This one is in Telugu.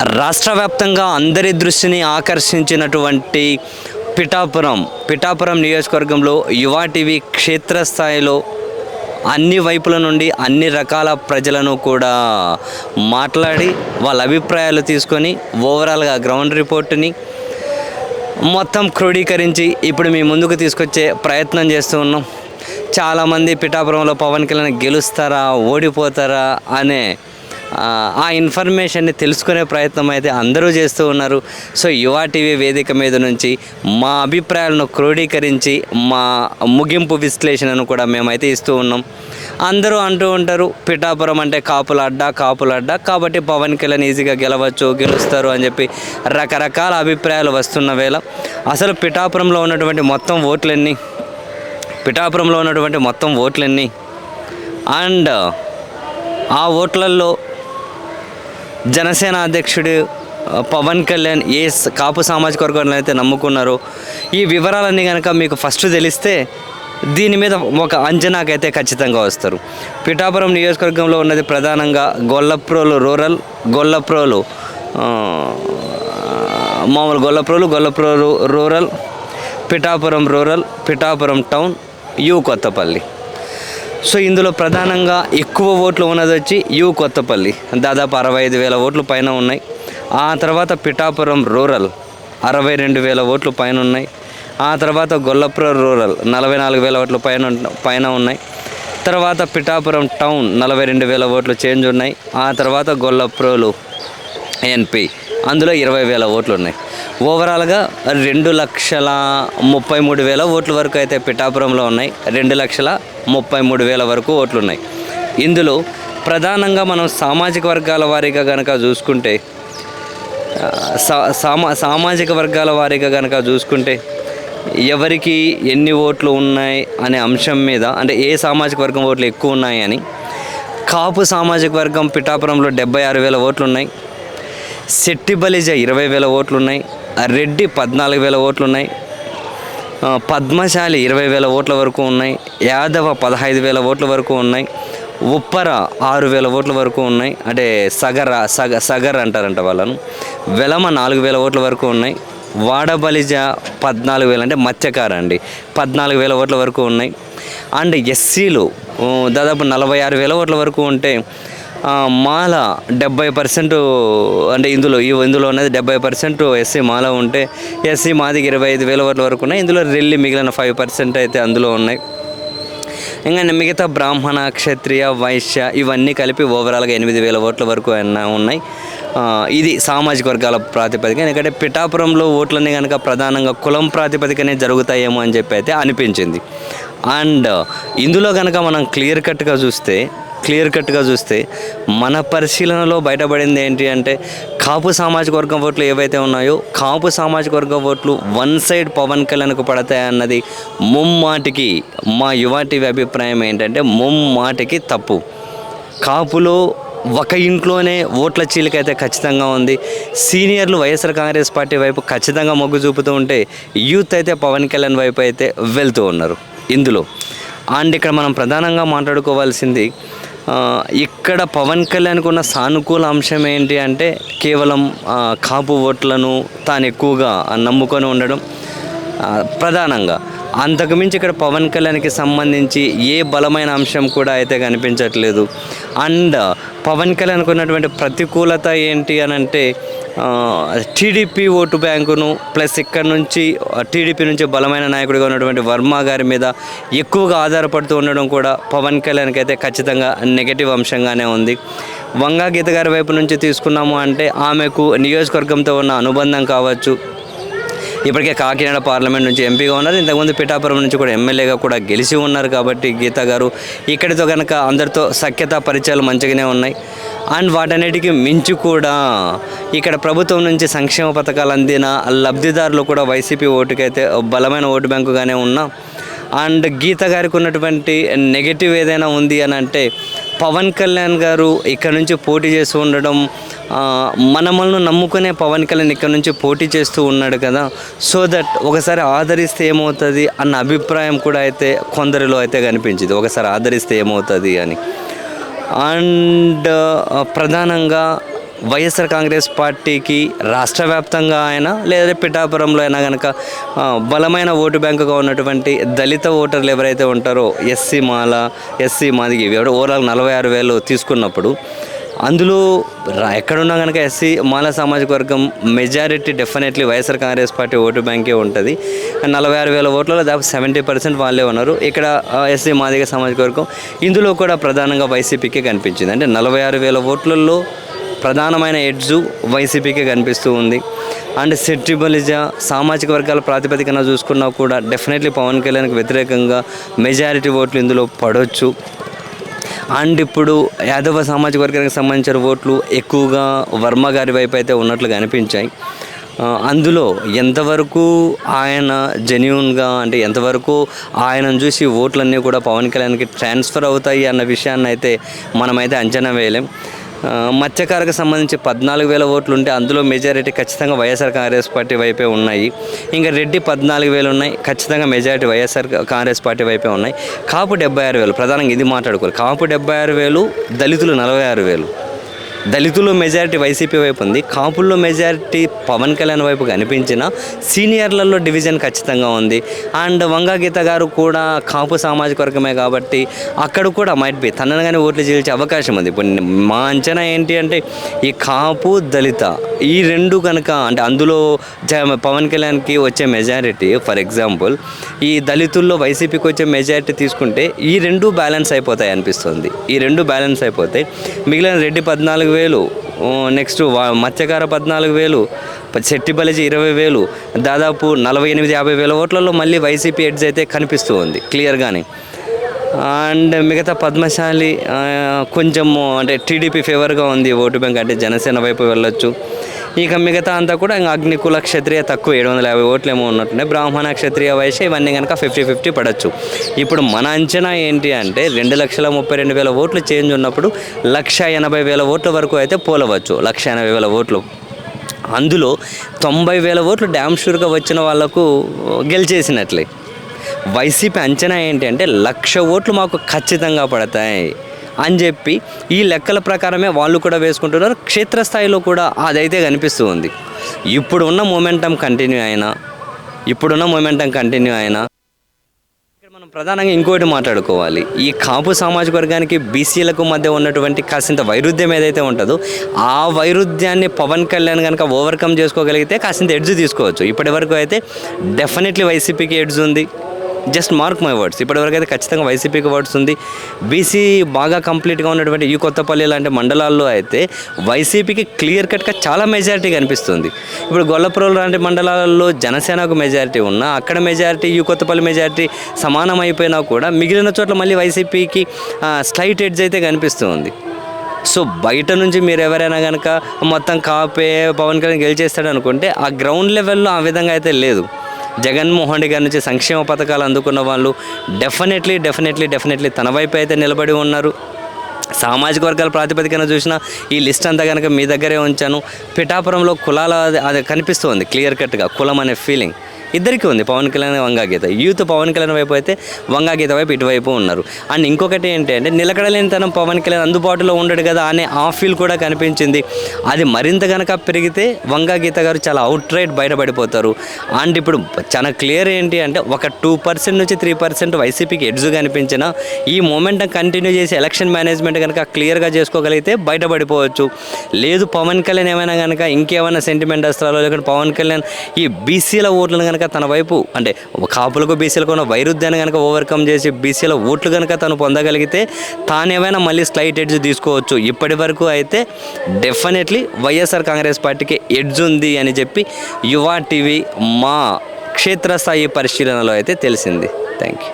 రాష్ట్ర వ్యాప్తంగా అందరి దృష్టిని ఆకర్షించినటువంటి పిఠాపురం నియోజకవర్గంలో యువ టీవీ క్షేత్రస్థాయిలో అన్ని వైపుల నుండి అన్ని రకాల ప్రజలను కూడా మాట్లాడి వాళ్ళ అభిప్రాయాలు తీసుకొని ఓవరాల్గా గ్రౌండ్ రిపోర్టుని మొత్తం క్రోడీకరించి ఇప్పుడు మీ ముందుకు తీసుకొచ్చే ప్రయత్నం చేస్తూ ఉన్నాం. చాలామంది పిఠాపురంలో పవన్ కళ్యాణ్ గెలుస్తారా ఓడిపోతారా అనే ఆ ఇన్ఫర్మేషన్ని తెలుసుకునే ప్రయత్నం అయితే అందరూ చేస్తూ ఉన్నారు. సో యువ టీవీ వేదిక మీద నుంచి మా అభిప్రాయాలను క్రోడీకరించి మా ముగింపు విశ్లేషణను కూడా మేమైతే ఇస్తూ ఉన్నాం. అందరూ అంటూ ఉంటారు పిఠాపురం అంటే కాపుల అడ్డా కాబట్టి పవన్ కళ్యాణ్ ఈజీగా గెలుస్తారు అని చెప్పి రకరకాల అభిప్రాయాలు వస్తున్న వేళ అసలు పిఠాపురంలో ఉన్నటువంటి మొత్తం ఓట్లన్నీ అండ్ ఆ ఓట్లల్లో జనసేన అధ్యక్షుడు పవన్ కళ్యాణ్ ఏ కాపు సామాజిక వర్గాలను అయితే నమ్ముకున్నారో ఈ వివరాలన్నీ కనుక మీకు ఫస్ట్ తెలిస్తే దీని మీద ఒక అంచనాకైతే ఖచ్చితంగా వస్తారు. పిఠాపురం నియోజకవర్గంలో ఉన్నది ప్రధానంగా Gollaprolu rural, Gollaprolu rural, Pithapuram rural, Pithapuram town, Kothapalli. So ఇందులో ప్రధానంగా ఎక్కువ ఓట్లు ఉన్నది వచ్చి కొత్తపల్లి, దాదాపు 65,000 ఓట్లు పైన ఉన్నాయి. ఆ తర్వాత పిఠాపురం రూరల్ 62,000 ఓట్లు పైన ఉన్నాయి. ఆ తర్వాత గొల్లపురం రూరల్ 44,000 ఓట్లు పైన ఉన్నాయి. తర్వాత పిఠాపురం టౌన్ 42,000 ఓట్లు చేంజ్ ఉన్నాయి. ఆ తర్వాత గొల్లప్రోలు ఎన్పి అందులో 20,000 ఓట్లు ఉన్నాయి. ఓవరాల్గా 2,33,000 ఓట్ల వరకు అయితే పిఠాపురంలో ఉన్నాయి. 2,33,000 వరకు ఓట్లు ఉన్నాయి. ఇందులో ప్రధానంగా మనం సామాజిక వర్గాల వారీగా కనుక చూసుకుంటే ఎవరికి ఎన్ని ఓట్లు ఉన్నాయి అనే అంశం మీద, అంటే ఏ సామాజిక వర్గం ఓట్లు ఎక్కువ ఉన్నాయి అని, కాపు సామాజిక వర్గం పిఠాపురంలో 76,000 ఓట్లు ఉన్నాయి. శెట్టి బలిజ 20,000 ఓట్లు ఉన్నాయి. రెడ్డి 14,000 ఓట్లు ఉన్నాయి. పద్మశాలి 20,000 ఓట్ల వరకు ఉన్నాయి. యాదవ 15,000 ఓట్ల వరకు ఉన్నాయి. ఉప్పర 6,000 ఓట్ల వరకు ఉన్నాయి, అంటే సగర్ అంటారంట వాళ్ళను. వెలమ 4,000 ఓట్ల వరకు ఉన్నాయి. వాడబలిజ 14,000, అంటే మత్స్యకార అండి, 14,000 ఓట్ల వరకు ఉన్నాయి. అండ్ ఎస్సీలు దాదాపు 46,000 ఓట్ల వరకు ఉంటే మాల 70%, అంటే ఇందులో ఉన్నది 70% ఎస్సీ మాల ఉంటే ఎస్సీ మాదికి 25,000 ఓట్ల వరకు ఉన్నాయి. ఇందులో రెల్లి మిగిలిన 5% అయితే అందులో ఉన్నాయి. ఇంకా మిగతా బ్రాహ్మణ, క్షత్రియ, వైశ్య ఇవన్నీ కలిపి ఓవరాల్గా 8,000 ఓట్ల వరకు ఉన్నాయి. ఇది సామాజిక వర్గాల ప్రాతిపదిక. ఎందుకంటే పిఠాపురంలో ఓట్లన్నీ కనుక ప్రధానంగా కులం ప్రాతిపదికనే జరుగుతాయేమో అని చెప్పి అయితే అనిపించింది. అండ్ ఇందులో కనుక మనం క్లియర్ కట్గా చూస్తే మన పరిశీలనలో బయటపడింది ఏంటి అంటే, కాపు సామాజిక వర్గం ఓట్లు ఏవైతే ఉన్నాయో కాపు సామాజిక వర్గం ఓట్లు వన్ సైడ్ పవన్ కళ్యాణ్కు పడతాయన్నది ముమ్మాటికి మా యువ టీవీ అభిప్రాయం ఏంటంటే ముమ్మాటికి తప్పు. కాపులో ఒక ఇంట్లోనే ఓట్ల చీలిక అయితే ఖచ్చితంగా ఉంది. సీనియర్లు వైఎస్ఆర్ కాంగ్రెస్ పార్టీ వైపు ఖచ్చితంగా మొగ్గు చూపుతూ ఉంటే యూత్ అయితే పవన్ కళ్యాణ్ వైపు అయితే వెళ్తూ ఉన్నారు ఇందులో. అండ్ ఇక్కడ మనం ప్రధానంగా మాట్లాడుకోవాల్సింది, ఇక్కడ పవన్ కళ్యాణ్కు ఉన్న సానుకూల అంశం ఏంటి అంటే కేవలం కాపు ఓట్లను తాను ఎక్కువగా నమ్ముకొని ఉండడం ప్రధానంగా. అంతకుమించి ఇక్కడ పవన్ కళ్యాణ్కి సంబంధించి ఏ బలమైన అంశం కూడా అయితే కనిపించట్లేదు. అండ్ పవన్ కళ్యాణ్కి ఉన్నటువంటి ప్రతికూలత ఏంటి అని అంటే టీడీపీ ఓటు బ్యాంకును ప్లస్ ఇక్కడ నుంచి టీడీపీ నుంచి బలమైన నాయకుడిగా ఉన్నటువంటి వర్మ గారి మీద ఎక్కువగా ఆధారపడుతూ ఉండడం కూడా పవన్ కళ్యాణ్కి అయితే ఖచ్చితంగా నెగటివ్ అంశంగానే ఉంది. వంగా గీత గారి వైపు నుంచి తీసుకున్నాము అంటే ఆమెకు నియోజకవర్గంతో ఉన్న అనుబంధం కావచ్చు, ఇప్పటికే కాకినాడ పార్లమెంట్ నుంచి ఎంపీగా ఉన్నారు, ఇంతకుముందు పిఠాపురం నుంచి కూడా ఎమ్మెల్యేగా కూడా గెలిచి ఉన్నారు. కాబట్టి గీత గారు ఇక్కడితో కనుక అందరితో సఖ్యత పరిచయాలు మంచిగానే ఉన్నాయి. అండ్ వాటన్నిటికీ మించి కూడా ఇక్కడ ప్రభుత్వం నుంచి సంక్షేమ పథకాలు అందిన లబ్ధిదారులు కూడా వైసీపీ ఓటుకైతే బలమైన ఓటు బ్యాంకుగానే ఉన్నా. అండ్ గీత గారికి ఉన్నటువంటి నెగటివ్ ఏదైనా ఉంది అని అంటే పవన్ కళ్యాణ్ గారు ఇక్కడ నుంచి పోటీ చేస్తూ ఉండడం, మనల్ని నమ్ముకునే పవన్ కళ్యాణ్ ఇక్కడ నుంచి పోటీ చేస్తూ ఉన్నాడు కదా, సో దట్ ఒకసారి ఆదరిస్తే ఏమవుతుంది అన్న అభిప్రాయం కూడా అయితే కొందరిలో అయితే కనిపించింది, ఒకసారి ఆదరిస్తే ఏమవుతుంది అని. అండ్ ప్రధానంగా వైఎస్ఆర్ కాంగ్రెస్ పార్టీకి రాష్ట్ర వ్యాప్తంగా అయినా లేదా పిఠాపురంలో అయినా కనుక బలమైన ఓటు బ్యాంకుగా ఉన్నటువంటి దళిత ఓటర్లు ఎవరైతే ఉంటారో ఎస్సీ మాదిగి ఓవరాల్ 46,000 తీసుకున్నప్పుడు అందులో ఎక్కడున్నా కనుక ఎస్సీ మాల సామాజిక వర్గం majority definitely YSR Congress party vote బ్యాంకే ఉంటుంది. 46,000 ఓట్లలో దాదాపు 70% వాళ్ళే ఉన్నారు. ఇక్కడ ఎస్సీ మాదిగ సామాజిక వర్గం ఇందులో కూడా ప్రధానంగా వైసీపీకే కనిపించింది. అంటే 46,000 ఓట్లలో ప్రధానమైన ఎడ్జు వైసీపీకే కనిపిస్తూ ఉంది. అండ్ సెట్రిబలిజ సామాజిక వర్గాల ప్రాతిపదికన చూసుకున్నా కూడా డెఫినెట్లీ పవన్ కళ్యాణ్కి వ్యతిరేకంగా మెజారిటీ ఓట్లు ఇందులో పడవచ్చు. అండ్ ఇప్పుడు యాదవ సామాజిక వర్గానికి సంబంధించిన ఓట్లు ఎక్కువగా వర్మ గారి వైపు అయితే ఉన్నట్లుగా అనిపించాయి. అందులో ఎంతవరకు ఆయన జెన్యూన్గా అంటే ఎంతవరకు ఆయనను చూసి ఓట్లన్నీ కూడా పవన్ కళ్యాణ్కి ట్రాన్స్ఫర్ అవుతాయి అన్న విషయాన్ని అయితే మనమైతే అంచనా వేయలేం. మత్స్యకారకు సంబంధించి 14,000 ఓట్లు ఉంటే అందులో మెజారిటీ ఖచ్చితంగా వైఎస్ఆర్ కాంగ్రెస్ పార్టీ వైపే ఉన్నాయి. ఇంకా రెడ్డి 14,000 ఉన్నాయి, ఖచ్చితంగా మెజారిటీ వైఎస్ఆర్ కాంగ్రెస్ పార్టీ వైపే ఉన్నాయి. కాపు 76,000, ప్రధానంగా ఇది మాట్లాడుకోవాలి. కాపు 76,000, దళితులు 46,000. దళితుల్లో మెజారిటీ వైసీపీ వైపు ఉంది, కాపుల్లో మెజారిటీ పవన్ కళ్యాణ్ వైపు కనిపించిన సీనియర్లలో డివిజన్ ఖచ్చితంగా ఉంది. అండ్ వంగా గీత గారు కూడా కాపు సామాజిక వర్గమే కాబట్టి అక్కడ కూడా మైట్ బి తనగానే ఓట్లు చీల్చే అవకాశం ఉంది. ఇప్పుడు మా అంచనా ఏంటి అంటే ఈ కాపు దళిత ఈ రెండు కనుక అంటే అందులో పవన్ కళ్యాణ్కి వచ్చే మెజారిటీ ఫర్ ఎగ్జాంపుల్ ఈ దళితుల్లో వైసీపీకి వచ్చే మెజారిటీ తీసుకుంటే ఈ రెండు బ్యాలెన్స్ అయిపోతాయి అనిపిస్తుంది. ఈ రెండు బ్యాలెన్స్ అయిపోతాయి. మిగిలిన రెడ్డి 14,000, నెక్స్ట్ మత్స్యకార 14,000, సెట్టిబలిజీ 20,000, దాదాపు 48,000-50,000 ఓట్లలో మళ్ళీ వైసీపీ ఎడ్జ్ అయితే కనిపిస్తూ ఉంది క్లియర్గానే. అండ్ మిగతా పద్మశాలి కొంచెము అంటే టీడీపీ ఫేవర్గా ఉంది ఓటు బ్యాంక్, అంటే జనసేన వైపు వెళ్ళొచ్చు. ఇక మిగతా అంతా కూడా ఇంకా అగ్నికుల క్షత్రియ తక్కువ 750 ఓట్లు ఏమో ఉన్నట్టున్నాయి. బ్రాహ్మణ క్షత్రియ వైశ్య ఇవన్నీ కనుక 50-50 పడవచ్చు. ఇప్పుడు మన అంచనా ఏంటి అంటే 2,32,000 ఓట్లు చేంజ్ ఉన్నప్పుడు 1,80,000 ఓట్ల వరకు అయితే పోలవచ్చు. 1,80,000 ఓట్లు, అందులో 90,000 ఓట్లు డ్యామ్ షూర్గా వచ్చిన వాళ్లకు గెలిచేసినట్లే. వైసీపీ అంచనా ఏంటి అంటే 1,00,000 ఓట్లు మాకు ఖచ్చితంగా పడతాయి అని చెప్పి ఈ లెక్కల ప్రకారమే వాళ్ళు కూడా వేసుకుంటున్నారు. క్షేత్రస్థాయిలో కూడా అదైతే కనిపిస్తూ ఉంది. ఇప్పుడున్న మొమెంటం కంటిన్యూ అయినా ఇక్కడ మనం ప్రధానంగా ఇంకోటి మాట్లాడుకోవాలి. ఈ కాపు సామాజిక వర్గానికి బీసీలకు మధ్య ఉన్నటువంటి కాసింత వైరుధ్యం ఏదైతే ఉంటుందో ఆ వైరుధ్యాన్ని పవన్ కళ్యాణ్ కనుక ఓవర్కమ్ చేసుకోగలిగితే కాసింత ఎడ్జ్ తీసుకోవచ్చు. ఇప్పటి వరకు అయితే డెఫినెట్లీ వైసీపీకి ఎడ్జ్ ఉంది. జస్ట్ మార్క్ మై వర్డ్స్, ఇప్పటివరకు అయితే ఖచ్చితంగా వైసీపీకి వర్డ్స్ ఉంది. బీసీ బాగా కంప్లీట్గా ఉన్నటువంటి ఈ కొత్తపల్లి లాంటి మండలాల్లో అయితే వైసీపీకి క్లియర్ కట్గా చాలా మెజారిటీ కనిపిస్తుంది. ఇప్పుడు గొల్లపురం లాంటి మండలాలలో జనసేనకు మెజారిటీ ఉన్నా అక్కడ మెజారిటీ ఈ కొత్తపల్లి మెజారిటీ సమానం అయిపోయినా కూడా మిగిలిన చోట్ల మళ్ళీ వైసీపీకి స్లైట్ ఎడ్జ్ అయితే కనిపిస్తుంది. సో బయట నుంచి మీరు ఎవరైనా కనుక మొత్తం కాపే పవన్ కళ్యాణ్ గెలిచేస్తాడు అనుకుంటే ఆ గ్రౌండ్ లెవెల్లో ఆ విధంగా అయితే లేదు. జగన్మోహన్ రెడ్డి గారి నుంచి సంక్షేమ పథకాలు అందుకున్న వాళ్ళు డెఫినెట్లీ తన వైపు అయితే నిలబడి ఉన్నారు. సామాజిక వర్గాల ప్రాతిపదికన చూసిన ఈ లిస్ట్ అంతా కనుక మీ దగ్గరే ఉంచాను. పిఠాపురంలో కులాల అది కనిపిస్తుంది క్లియర్ కట్గా, కులం అనే ఫీలింగ్ ఇద్దరికీ ఉంది. పవన్ కళ్యాణ్ వంగాగీత యూత్ పవన్ కళ్యాణ్ వైపు అయితే వంగాగీత వైపు ఇటువైపు ఉన్నారు. అండ్ ఇంకొకటి ఏంటి అంటే నిలకడలేనితనం పవన్ కళ్యాణ్ అందుబాటులో ఉండడు కదా అనే ఆ ఫీల్ కూడా కనిపించింది. అది మరింత కనుక పెరిగితే వంగాగీత గారు చాలా అవుట్ రైట్ బయటపడిపోతారు. అండ్ ఇప్పుడు చాలా క్లియర్ ఏంటి అంటే ఒక 2% నుంచి 3% వైసీపీకి ఎడ్జ్ కనిపించిన ఈ మూమెంట్ కంటిన్యూ చేసి ఎలక్షన్ మేనేజ్మెంట్ కనుక క్లియర్గా చేసుకోగలిగితే బయటపడిపోవచ్చు. లేదు పవన్ కళ్యాణ్ ఏమైనా కనుక ఇంకేమైనా సెంటిమెంట్ అస్త్రాలు లేకుంటే పవన్ కళ్యాణ్ ఈ బీసీల ఓట్లను కనుక తన వైపు అంటే కాపులకు బీసీలకు ఉన్న వైరుధ్యాన్ని కనుక ఓవర్కమ్ చేసి బీసీల ఓట్లు కనుక తను పొందగలిగితే తానేమైనా మళ్ళీ స్లైట్ ఎడ్జ్ తీసుకోవచ్చు. ఇప్పటి వరకు అయితే డెఫినెట్లీ వైఎస్ఆర్ కాంగ్రెస్ పార్టీకి ఎడ్జ్ ఉంది అని చెప్పి యువ టీవీ మా క్షేత్రస్థాయి పరిశీలనలో అయితే తెలిసింది. Thank you.